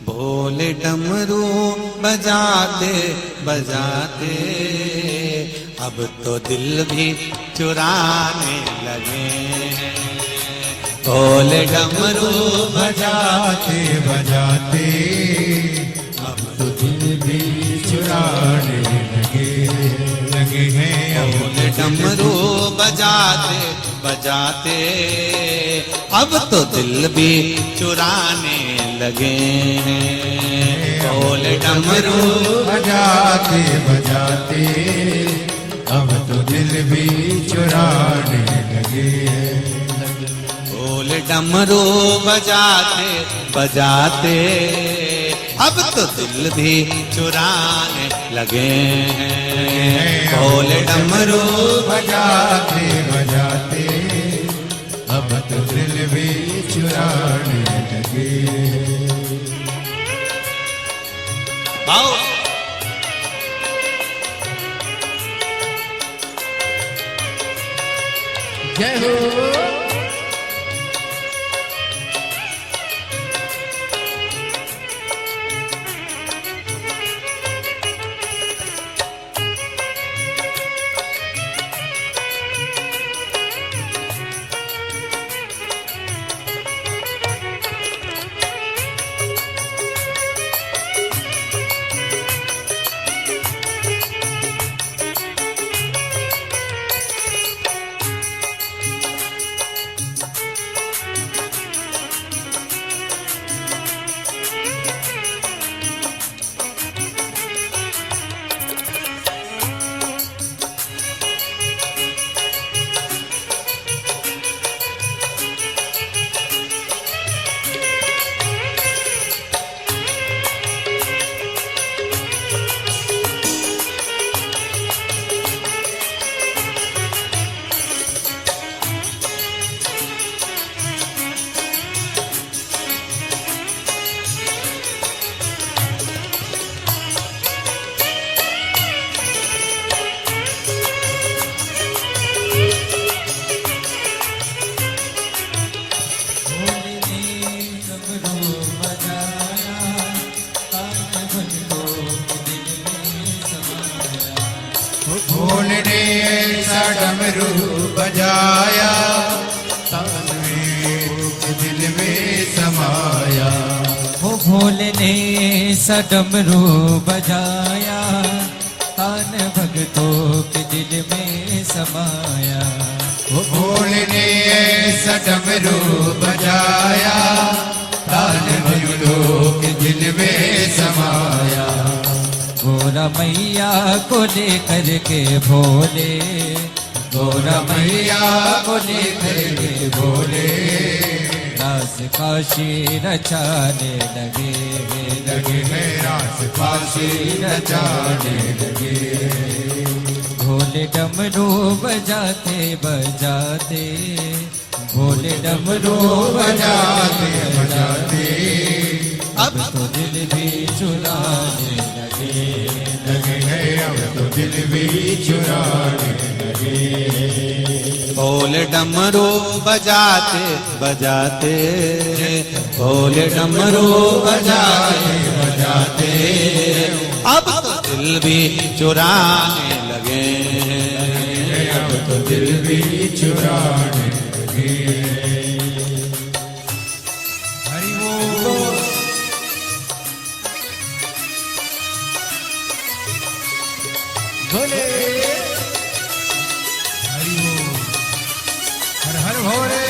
भोले डमरू बजाते बजाते अब तो दिल भी चुराने लगे हैं। भोले डमरू बजाते बजाते अब तो दिल भी चुराने लगे हैं। भोले डमरू बजाते बजाते अब तो दिल भी चुराने लगे हैं। भोले डमरू बजाते बजाते अब तो दिल भी चुराने लगे हैं। भोले डमरू बजाते बजाते अब तो दिल भी चुराने लगे हैं। भोले डमरू बजाते बजाते अब तो दिल भी चुराने लगे। आओ जय हो। भोले ने ऐसा डमरू बजाया तान में दिल में समाया। वो भोले ने ऐसा डमरू बजाया तान भक्तों के दिल में समाया। वो भोले ने ऐसा डमरू बजाया तान भक्तों के दिल में समाया। गोरा मैया को लेकर के भोले, गोरा मैया को लेकर के भोले रास काशी रचाने लगे हैं। रास काशी रचाने लगे। भोले डमरू बजाते बजाते, भोले डमरू बजाते बजाते अब तो दिल भी चुराने लगे हैं। अब तो दिल भी चुराने लगे। भोले डमरू बजाते बजाते, भोले डमरू बजाते बजाते अब तो दिल भी चुराने लगे हैं। अब तो दिल भी चुराने लगे। हरि बोल। भोले हरि बोल। हर हर भोले।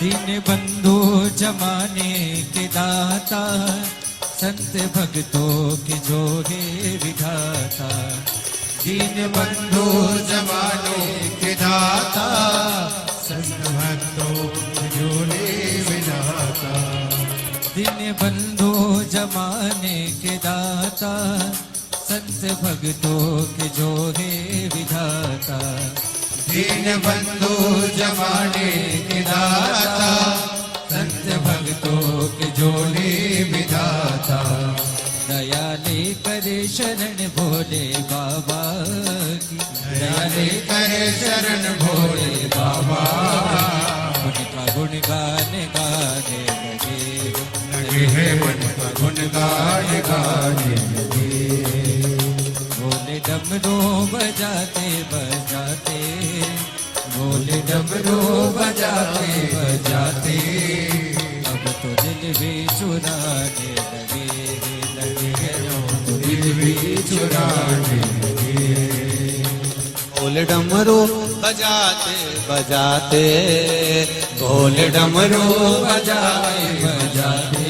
दीन बंधु जमाने के दाता, संत भक्तों के जोड़े विधाता। दीन बंधु जमाने के दाता, संत भक्तों के जोड़े विधाता। दीन बंधु जमाने के दाता, संत भक्तों के जोड़े विधाता। दीन बंधु जमाने के दाता, संत भक्तों के जोड़े विधाता। दया लेकर शरण भोले बाबा की, दया लेकर शरण भोले बाबा। उनका गुणगान गाने लगे, लगे है मन का गुणगान गाने लगे। बोले डमरू बजाते बजाते, बोले डमरू बजाते बजाते, अब तो दिल भी चुराने लगे तो दिल भी चुराने लगे। बोल डमरू बजाते बजाते, बोल डमरू बजाते बजाते,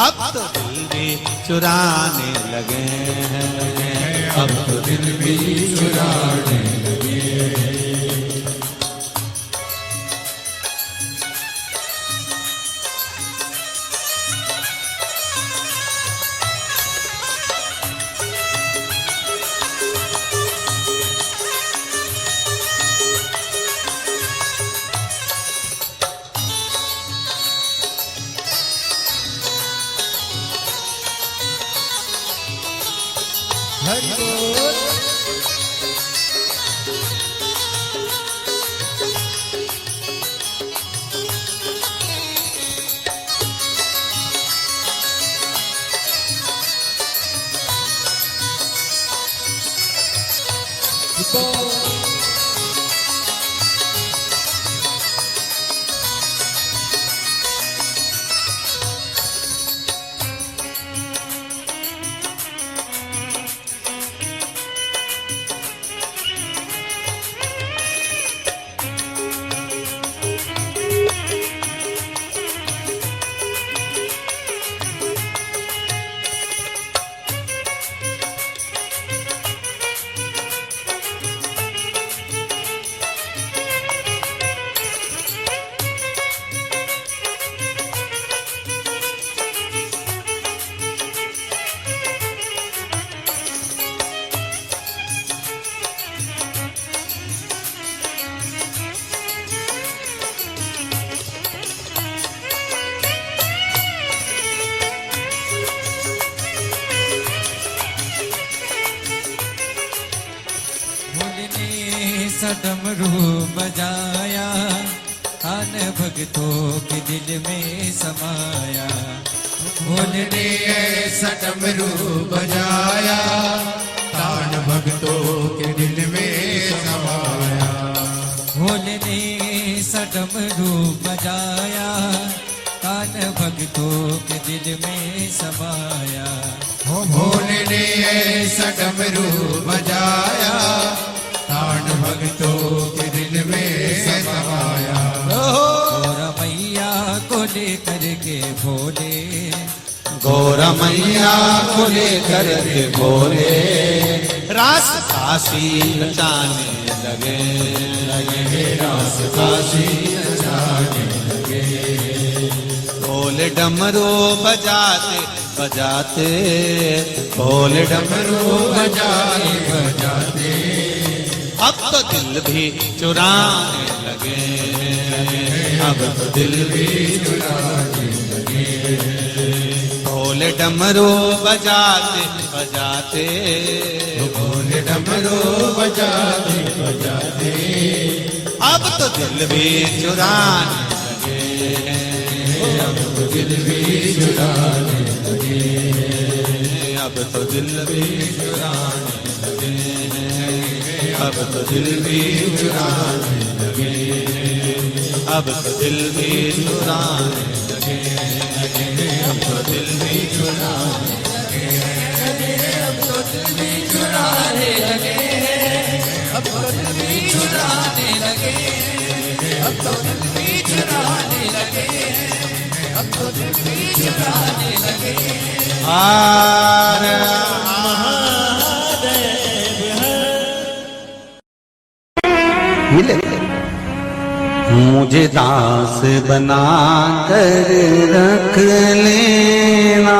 अब तो दिल भी चुराने लगे हैं, अब तो दिल भी चुराने लगे। हरि बोल। डमरू बजाया, तान भक्तों के दिल में समाया। भोले ने ऐसा डमरू बजाया, तान भक्तों के दिल में समाया। भोले ने ऐसा डमरू बजाया, तान भक्तों के दिल में समाया। भोले ने ऐसा डमरू बजाया, तान भक्तों के दिल में समाया। गौरा मैया को लेकर के भोले, गौरा मैया को लेकर के भोले, रास काशी रचाने लगे, रास काशी रचाने लगे। बोले डमरू बजाते बजाते, बोले डमरू बजाते बजाते, अब तो दिल भी चुराने लगे, अब तो दिल भी चुराने लगे। बोले डमरू बजाते बजाते, बोले डमरू बजाते बजाते, अब तो दिल भी चुराने लगे, अब तो दिल भी चुराने लगे। अब तो दिल भी चुराने लगे, अब तो दिल भी चुराने लगे, अब तो दिल भी चुराने लगे, अब तो दिल भी चुराने लगे, अब तो दिल भी चुराने लगे, अब तो दिल भी चुराने लगे, अब तो दिल भी चुराने लगे हैं, अब तो दिल भी चुराने लगे हैं। हर मिले मुझे दास बना कर रख लेना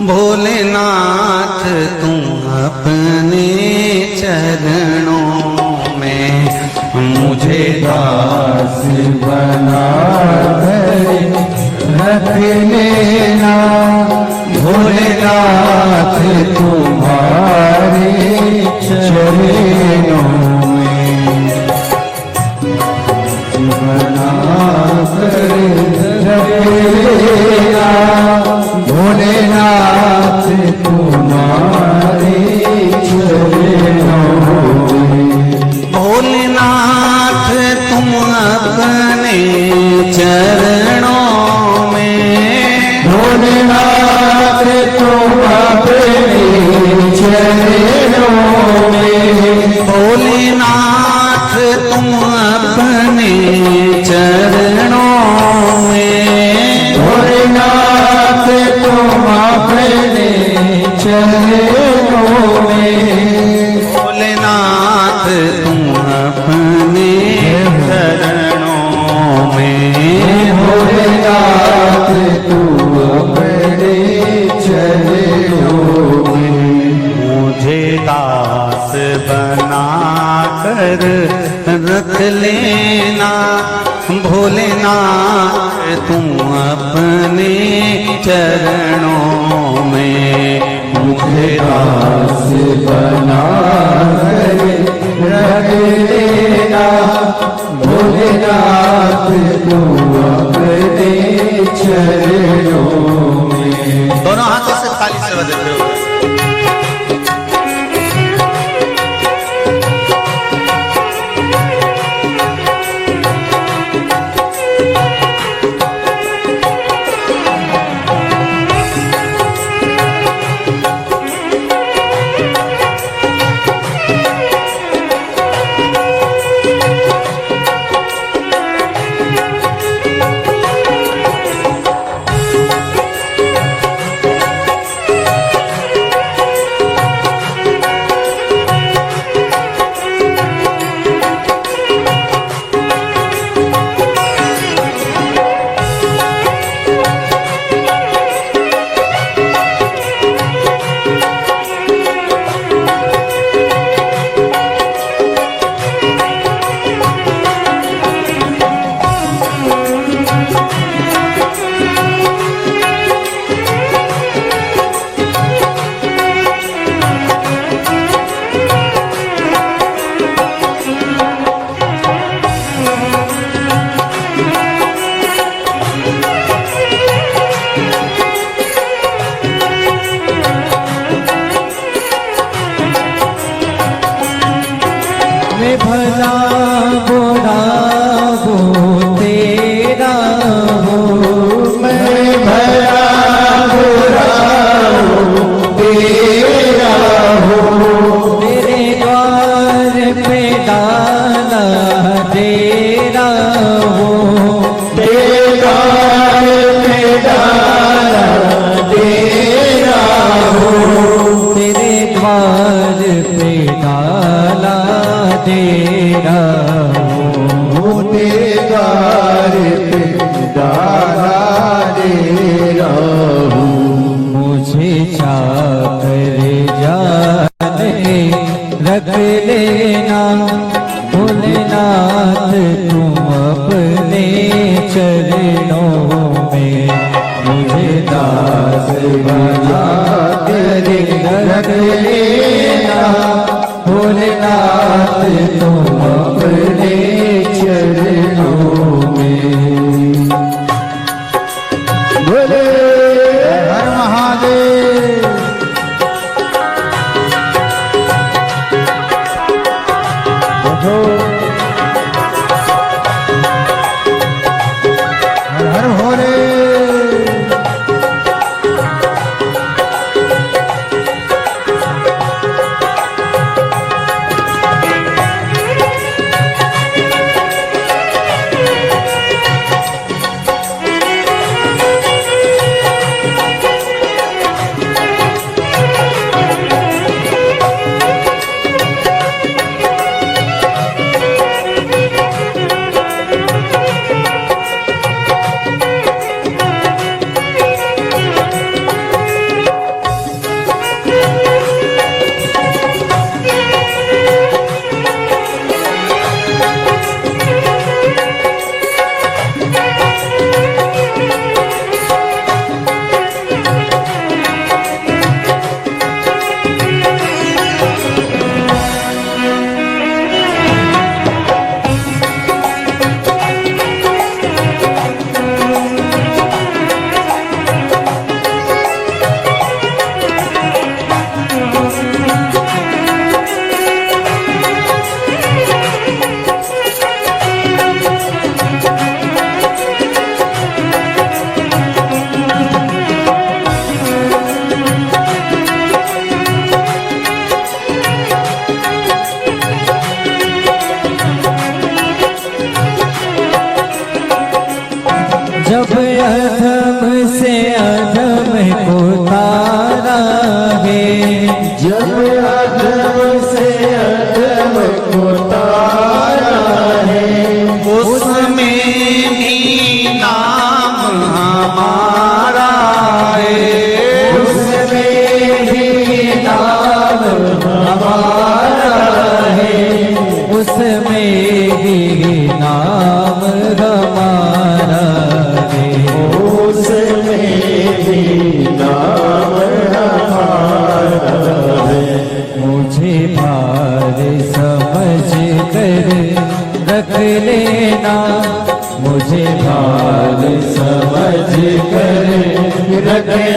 भोलेनाथ तुम अपने चरणों में मुझे दास बना कर रख लेना भोलेनाथ तुम्हारे चरणों में बना कर रख लेना भोलेनाथ तुम्हारे चरणों में भोलेनाथ तुम अपने चरणों में भोलेनाथ तुम अपने चरणों में भोलेनाथ तुम अपने चरणों में भोलेनाथ तुम अपने चरणों में भोलेनाथ तुम अपने चरणों में भोलेनाथ तुम अपने चरणों में मुझे दास बना कर रख लेना भोलेनाथ तुम अपने चरणों में मुझे दास बना कर रख लेना भोलेनाथ तुम अपने चरणों में दोनों हाथों से ताली से बजाते हो मैं भला बुरा हूँ तेरा हूँ मैं भला बुरा हूँ तेरा हूँ तेरे द्वार पे डाला तेरा हूँ तेरे द्वार पे डाला तेरा हूँ तेरे द्वार पे डाला तेरा हूँ तेरे द्वार पे डाला तेरा हूँ मुझे चाकर जाने रख लेना भोलेनाथ तुम अपने चरणों में मुझे दास बना कर रख लेना भोलेनाथ तुम अपने चरणों में बोले हर महादेव हर हर भोले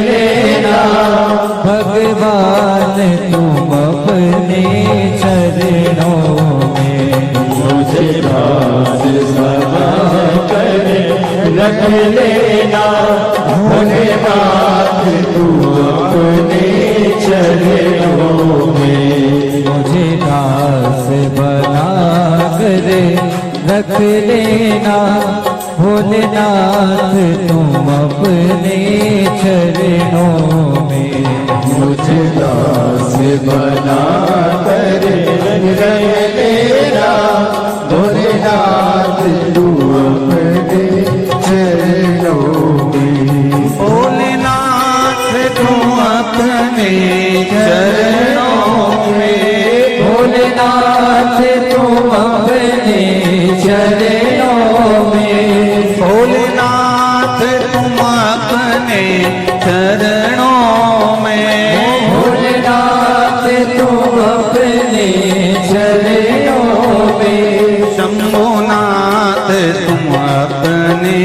लेना भगवान तुम अपने चरणों में मुझे दास बना कर रख लेना भोले बात तू अपने चरणों में मुझे दास बना कर रख लेना भोलेनाथ तुम अपने चरणों में मुझे दास बना कर रख लेना भोलेनाथ तू अपने चरणों में भोलेनाथ तुम अपने चरणों में भोलेनाथ तुम अपने चरणों में भोलेनाथ तुम अपने चरणों में भोलेनाथ तुम अपने चरणों में शंभुनाथ तुम अपने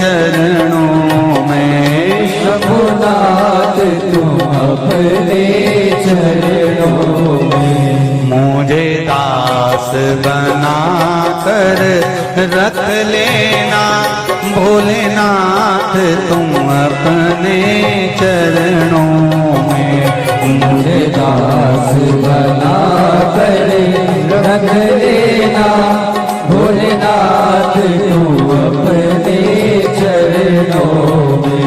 चरणों में शंभुनाथ तुम अपने चरणों में मुझे दास बना कर रख लेना भोलेनाथ तुम अपने चरणों में मुझे दास बना कर रख लेना भोलेनाथ तुम अपने चरणों में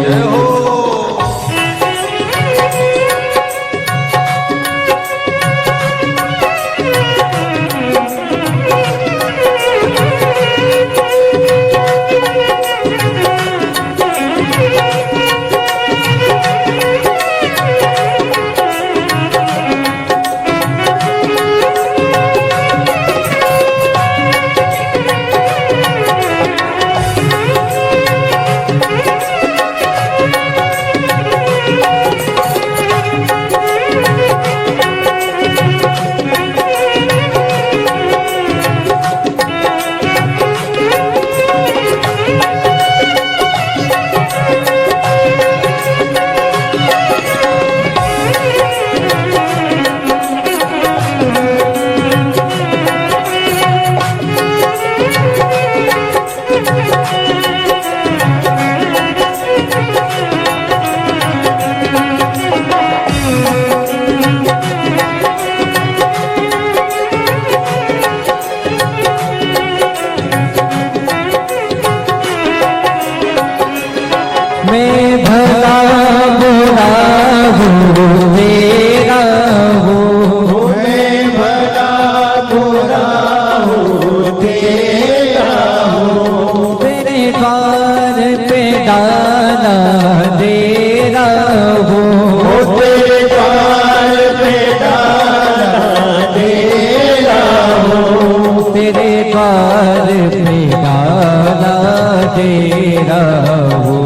मैं भला बुरा हूँ तेरा हूँ मैं भला बुरा हूँ तेरा हूँ तेरे द्वार पे डाला तेरा हूँ तेरे द्वार पे डाला तेरा हूँ तेरे द्वार पे डाला तेरा हूँ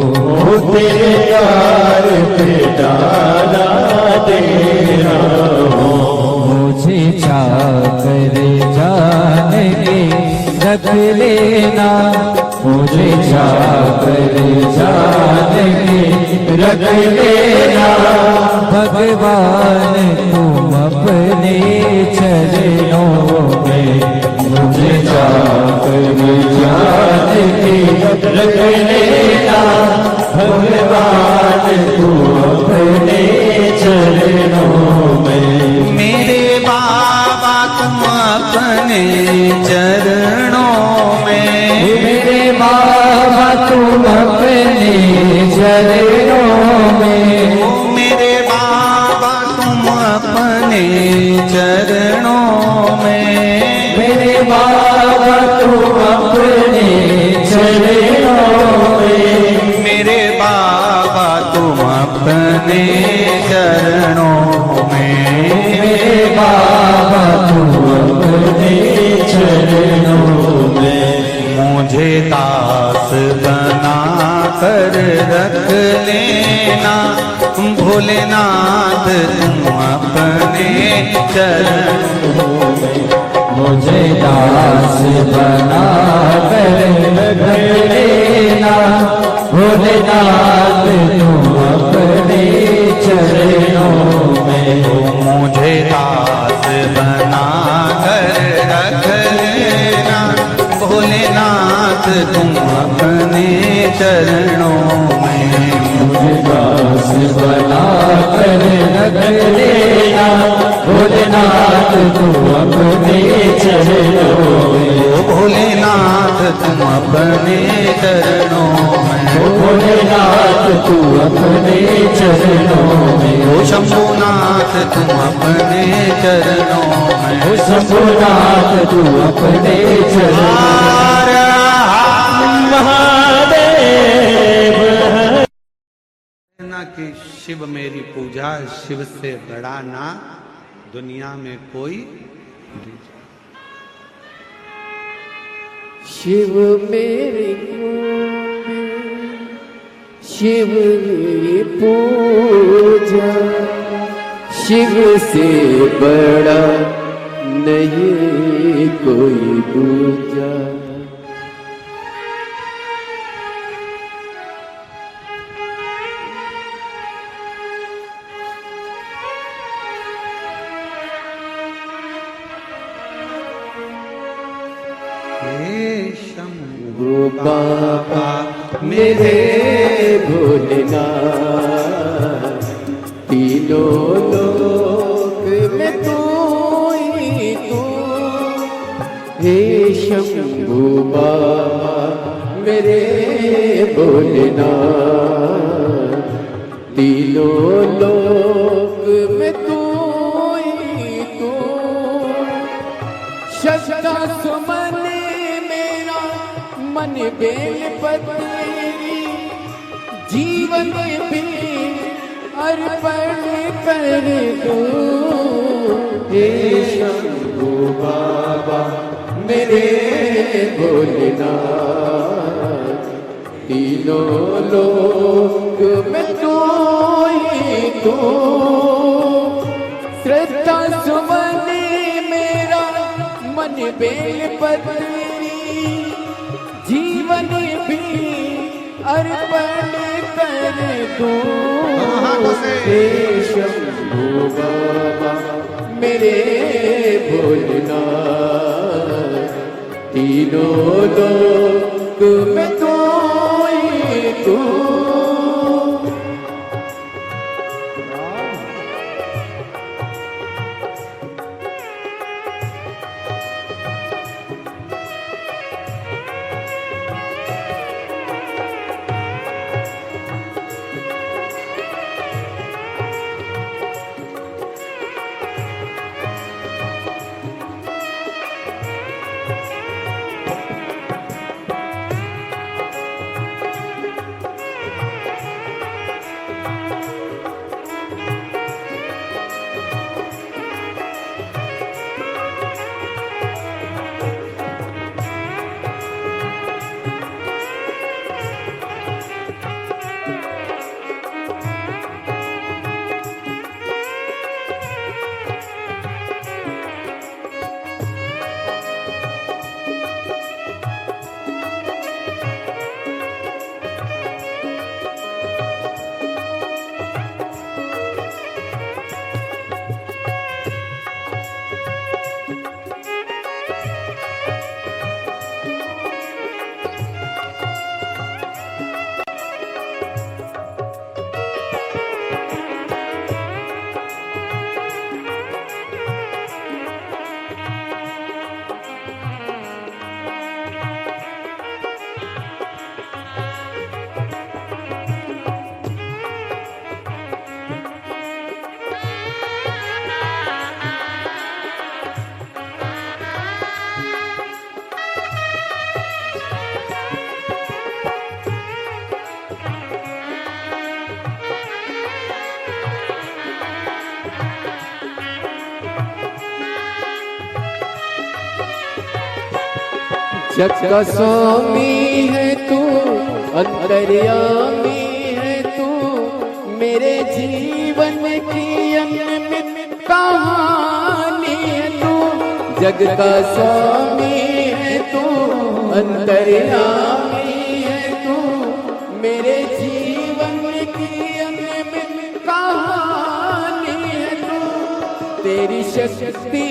तेरे द्वार पे डाला तेरा हूँ मुझे चाकर जान के रख लेना मुझे चाकर जान के रख लेना भगवान तुम अपने चरणों में मुझे जाकर जान के रख लेना भगवान तू अपने चरणों में मेरे बाबा तुम अपने चरणों में मेरे बाबा तुम अपने चरणों में मेरे बाबा तुम अपने चरणों में मेरे बाबा तुम अपने चरणों में मेरे बाबा तुम अपने चरणों में मेरे बाबा तुम अपने चरणों में मुझे दास बना कर रख लेना भोलेनाथ तुम अपने चरणों में मुझे दास बना कर रख लेना भोलेनाथ तुम अपने चरणों में। मुझे दास बना कर रख लेना भोलेनाथ तू अपने चरणों में। ओ भोलेनाथ तुम अपने चरणों में। ओ भोलेनाथ तू अपने चरणों में। ओ शंभुनाथ तुम अपने चरणों में। ओ शंभुनाथ तू अपने चरणों में। ना कि शिव मेरी पूजा, शिव से बड़ा ना दुनिया में कोई। शिव मेरी शिव मेरी पूजा, शिव से बड़ा नहीं कोई दूजा। शंभु बाबा मेरे भोलेनाथ, तीनों लोक में तू ही तू। हे शंभु बाबा मेरे भोलेनाथ, तीनों लोक में तू ही तू। शस्ता सुमन मन बेल पत्री, जीवन भी अर्पण कर दो। हे शंभु बाबा मेरे भोलेनाथ, तीनों लोक में तू ही तू। श्रद्धा सुमन मेरा मन बेल पत्री, जीवन भी अर्पण कर दो। हे शंभु बाबा मेरे भोलेनाथ, तीनों लोक में तू ही तू। जग का स्वामी है तू, अंतर्यामी है तू, मेरे जीवन की अनमित कहानी है तू। जग का स्वामी है तू, अंतर्यामी है तू, मेरे जीवन की अनमित कहानी है तू। तेरी शक्ति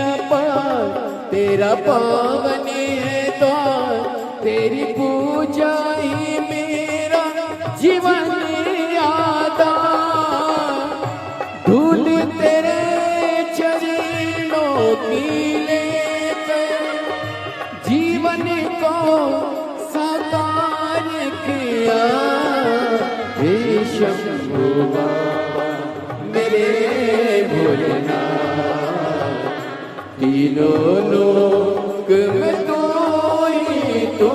अपार, तेरा पावन है द्वार, तेरी पूजा ही में जीवन यादा धूल तेरे चरणों की लेकर जीवन को साकार किया। हे शंभू बाबा मेरे भोलेनाथ, तीनों लोक में तू ही तू।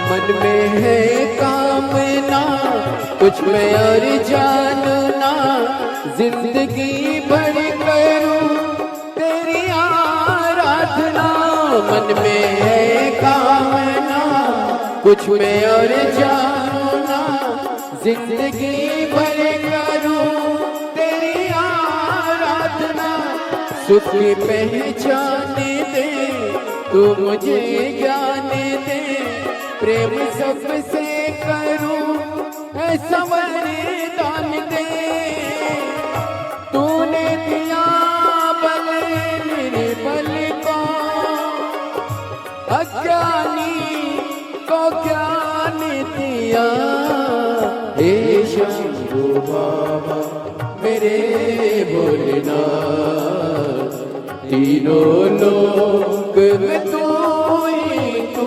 मन में है कामना कुछ में और जानना, जिंदगी भर करूं तेरी आराधना। मन में है कामना कुछ में और जानना, जिंदगी भर करूं तेरी आराधना। सुख पहचान दे तू मुझे ज्ञान दे, प्रेम सबसे करूं ऐसा वरदान दे। तूने दिया बल निर्बल को, अज्ञानी को ज्ञान दिया। हे शंभू बाबा मेरे भोलेनाथ, तीनों लोक में तू ही तू।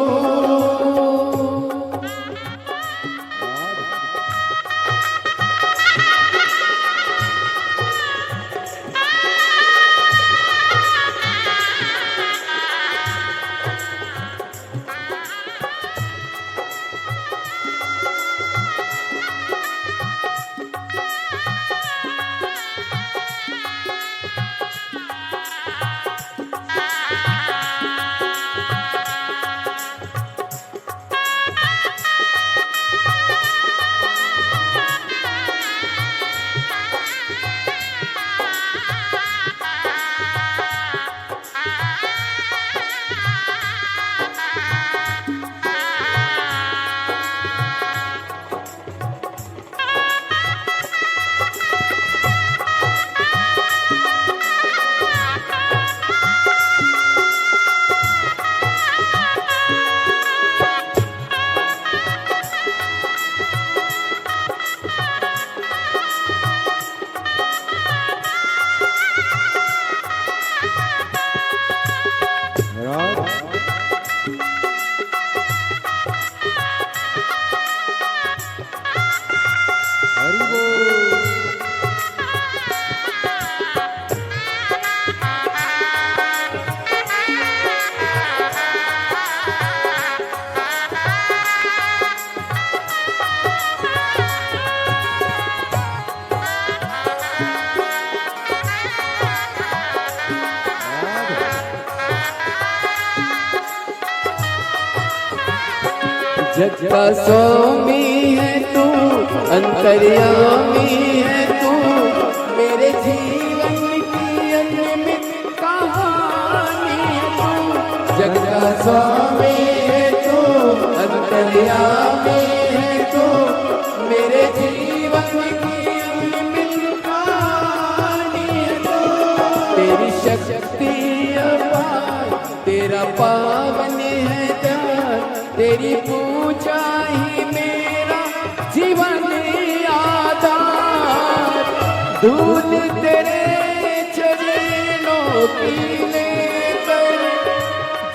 जग का स्वामी है तू, अंतर्यामी है तू, मेरे जीवन की अनमित कहानी जग का स्वामी है तू, अंतर्यामी है तू, मेरे जीवन की अनमिल कहानी है तू। तेरी शक्ति अपार, तेरा पावन है ध्यान, तेरी पूजा ही मेरा जीवन आधार। दूध तेरे चरणों की लेकर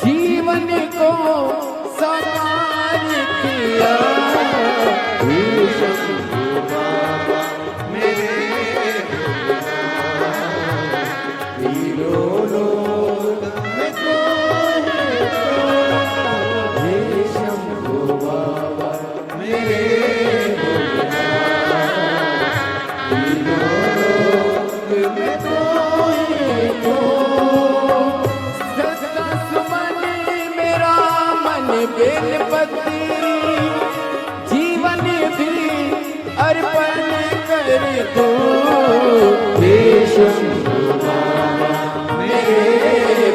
जीवन को साकार किया। हे शंभू बाबा मेरे तीनों लोक में तो है तो। हे शंभू बाबा मेरे बेलपति जीवन भी अर्पण कर दो। हे शंभू बाबा मेरे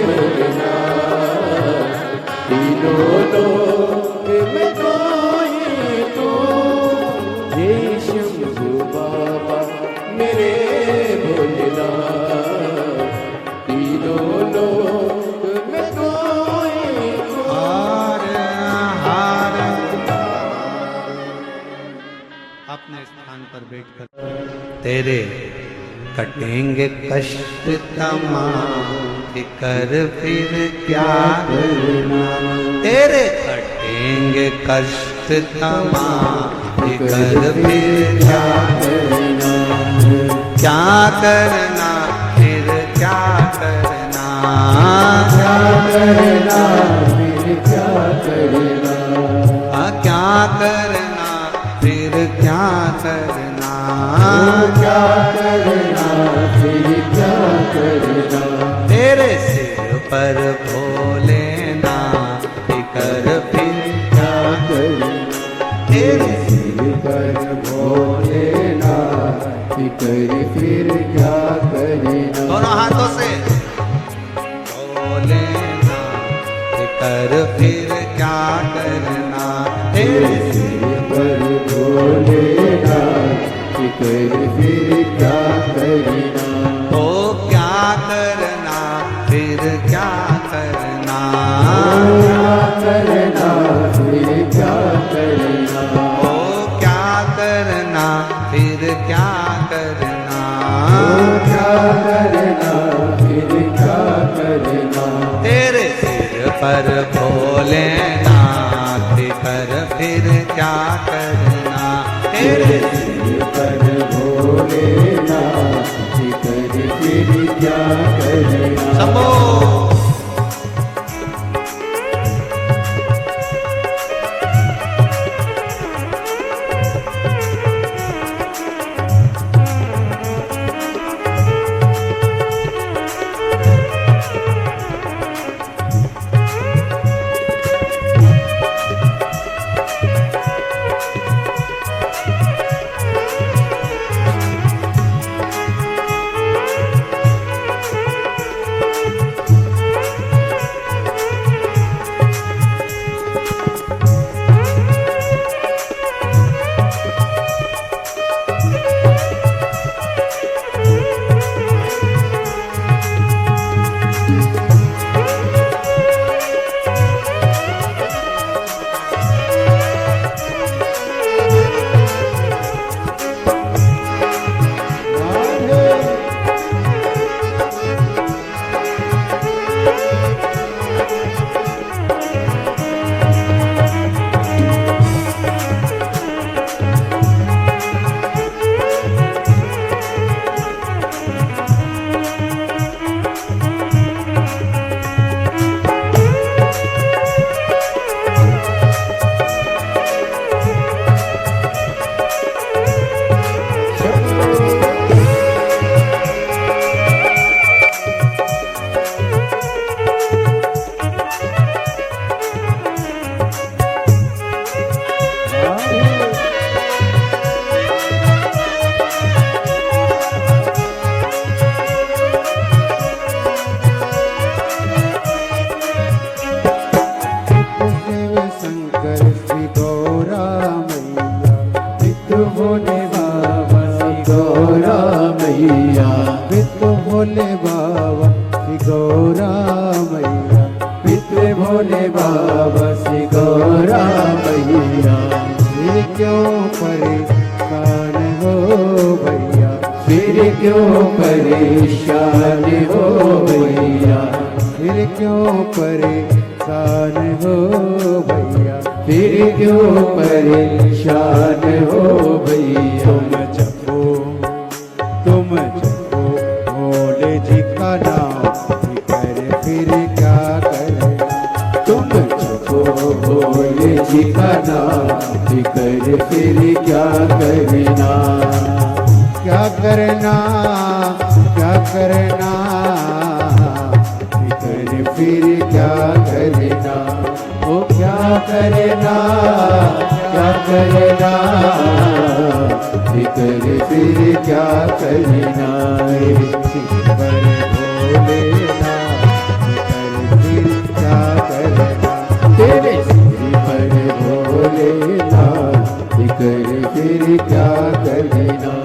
भोलेनाथ, तीनों लोक में तो ही तो। हे शंभू बाबा मेरे भोलेनाथ, तीनों लोक में तो ही तो। अपने स्थान पर बैठकर तेरे कटेंगे कष्ट तमाम, कर फिर क्या करना। तेरे कटेंगे कष्ट तमाम, कर फिर क्या करना। क्या करना फिर क्या करना। क्या करना फिर क्या करना। क्या करना फिर क्या करना। क्या करना फिर क्या करना। तेरे सिर पर भोलेनाथ, कर फिर क्या करना। तेरे सिर पर भोलेनाथ, कर फिर क्या करना। दोनों हाथों से भोलेनाथ, कर फिर क्या करना। तेरे सिर पर भोलेनाथ, कर फिर क्या करना। ओ क्या करना फिर क्या करना। क्या करना फिर क्या करना। ओ क्या करना फिर क्या करना। क्या करना फिर क्या करना। तेरे सिर पर भोलेनाथ, कर फिर क्या करना। तेरे सिर पर भोलेनाथ, कर फिर क्या करना। शंभो। भोले बाबा से गौरा मैया, फिर क्यों परेशान हो भैया, फिर क्यों परेशान हो भैया, फिर क्यों परेशान हो भैया, फिर क्यों परेशान हो भैया। तुम जपो भोले जी का नाम, फिर क्या करे, तुम जपो भोले जी का नाम, फिर क्या करना, क्या करना, क्या करना, फिर क्या करना, ओ क्या करना, क्या करना, फिर क्या करना, पर भोलेना, फिर क्या करना, तेरे सिर पर भोलेना, फिर क्या करना।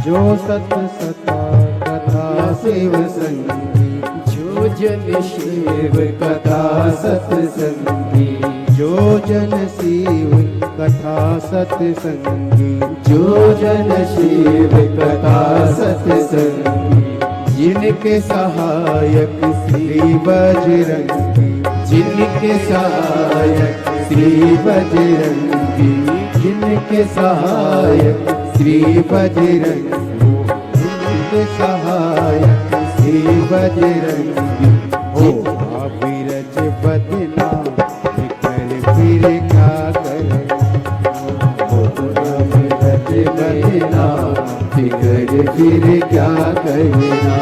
जो सत सता कथा शिव संगी, जो जन शिव कथा सत्संगी, जो जन शिव कथा सत्संगी, जो जन शिव कथा सत्संगी, जिनके सहायक श्री बजरंगी, जिनके सहायक श्री बजरंगी, जिनके सहायक श्री बजरंगी, जिनके सहायक श्री बजरंगी, हो अविरज बदनाम, फिर क्या करे, हो अविरज बदनाम, फिर क्या करना,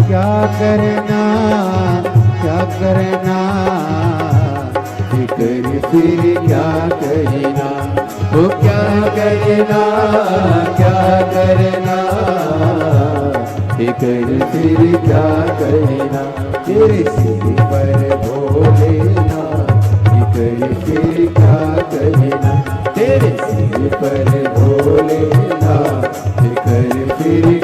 क्या करना, क्या करना, फिर क्या करना, तो क्या करना, क्या करना, फिर क्या करना, तेरे सिर पर भोलेना, फिर क्या करना, तेरे सिर पर भोलेना, फिर